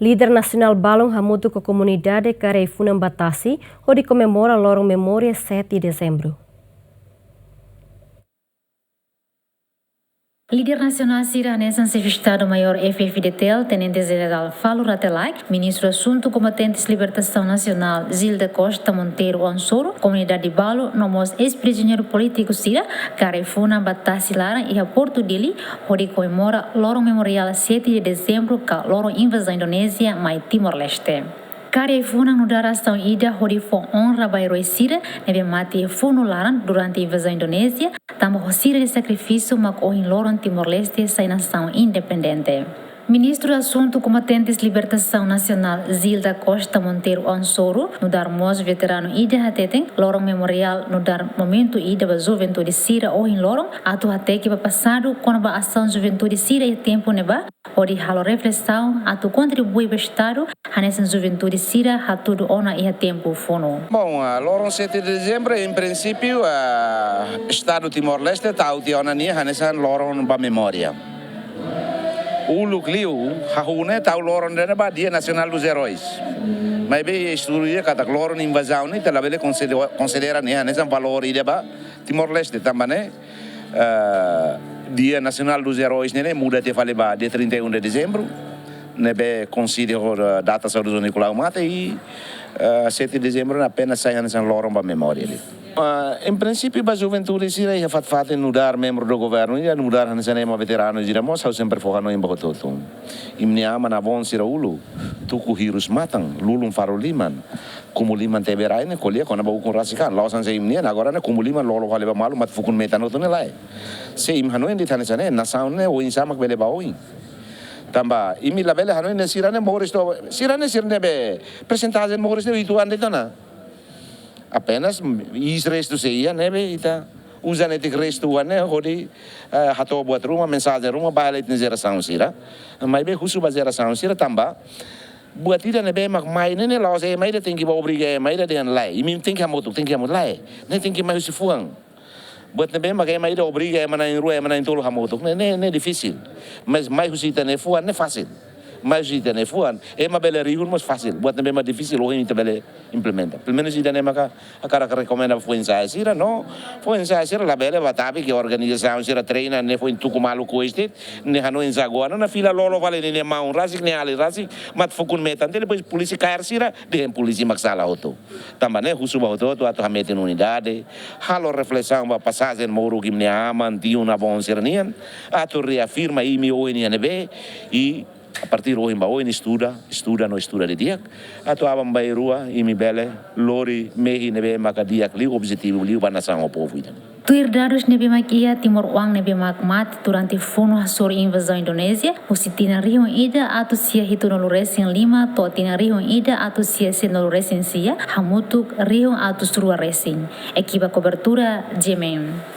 Líder nacional Balong hamutu com a comunidade Careifuna Batasi, onde comemora Lorong Memória 7 de dezembro. Líder nacional Siranesan Estado-Maior FFDTL, Tenente-General Falo Ratelai, Ministro do Assunto Combatentes Libertação Nacional Zilda Costa Monteiro Ansoro, Comunidade de Balo, nomos ex-prisioneiro político Sira, Careifuna Batasi Lara e a Porto Dili, onde comemora Lorong Memorial 7 de dezembro, com Lorong Invasão Indonésia, mais Timor-Leste. Careifuna no daração ida onde foi honra bairro Sira, neve mati funularan durante a invasão indonésia, tamo Sira de sacrifício mas em Lorong Timor-Leste sai nação independente. Ministro do Assunto Combatentes Libertação Nacional Zilda Costa Monteiro Ansoro, no dar mos veterano ida hateten, Lorong Memorial no dar momento ida ba juventude Sira ou em Lorong, atu hateke ba passado quando ba ação juventude Sira e tempo neba, onde halo reflexão atu contribui ba Estado, hanessa juventude Sira hatudo ona e tempo fono. Bom, Lorong 7 de dezembro, em princípio, Estado Timor-Leste está utionania hanessa Lorong ba memória. O Luclio, Hahune, tá o Lorong da Dia Nacional dos Heróis. Mas bem, estudia cada Lorong invasão, né? Ela bele considera né, nesse valor ide ba Timor-Leste também, né? Dia Nacional dos Heróis, né? Muda te fale ba dia 31 de dezembro, né? Be considera data saúde do Nicolau Mata e 7 de dezembro apenas sai nesse Lorong ba memória ali. Em princípio, a juventude se ia fazer mudar membro do governo, ia mudar nesse tema veterano, ia mostrar sempre focando em Bototum. E minha ama na bom sira ulu, tu com hirus matang, lulum faro liman, como liman te berai ne colher quando a com rasikan, lausan se imnia agora ne como liman lolo vale malu mat fukun metano tu ne lai. Se im hanu indi tane sane nasaun ne o insama bele baoi. Tamba imi la bele hanu ne sirane moris to sirane be presentase moris de itu ande tana. Apenas resto seia né ita usa netik resto né hodi hato buat rumah mensagem rumah balik ne geração sira mas be husu ba geração sira tamba buat ida ne be mak mai ne la se mai tem que obrigar mai de an lai e mim tem que amoto lai ne tem que mais se fuang buat ne be mak mai de obriga mana em rua mana em tolo hamoto ne difícil mas mais husita ne fuan ne fácil mas ida ne fuan ma bele riun mas fácil buat ne be ma difícil o inte bele implementa pelo menos ida ne maka a cara que recomenda foi ensaio sira não foi ensaio sira la bele batabi que organização sira treina ne foi tucumalu com este ne hanu ensagoana na fila lolo vale ne maun rasik ne ali rasik mat fukun metan depois polícia cair sira de polícia maksala auto também ne husuba auto tu atu hamete unidade halo reflexão ba passagem moru gimne aman tiu na bom sira nian atu reafirma i mi o NNB e a partir de hoje estuda no estuda de dia atau abang bay rua imi bele lori mehi nebe maka dia li objetivo li ba nação o povo ida Tuir dados nebe makia Timor Uang nebe mat durante fono hasor invasão Indonésia usitina rion ida atu sia hito no loresen lima to tina rion ida atu sia se no loresen sia hamutuk rion atu surua racing equipa cobertura GMM.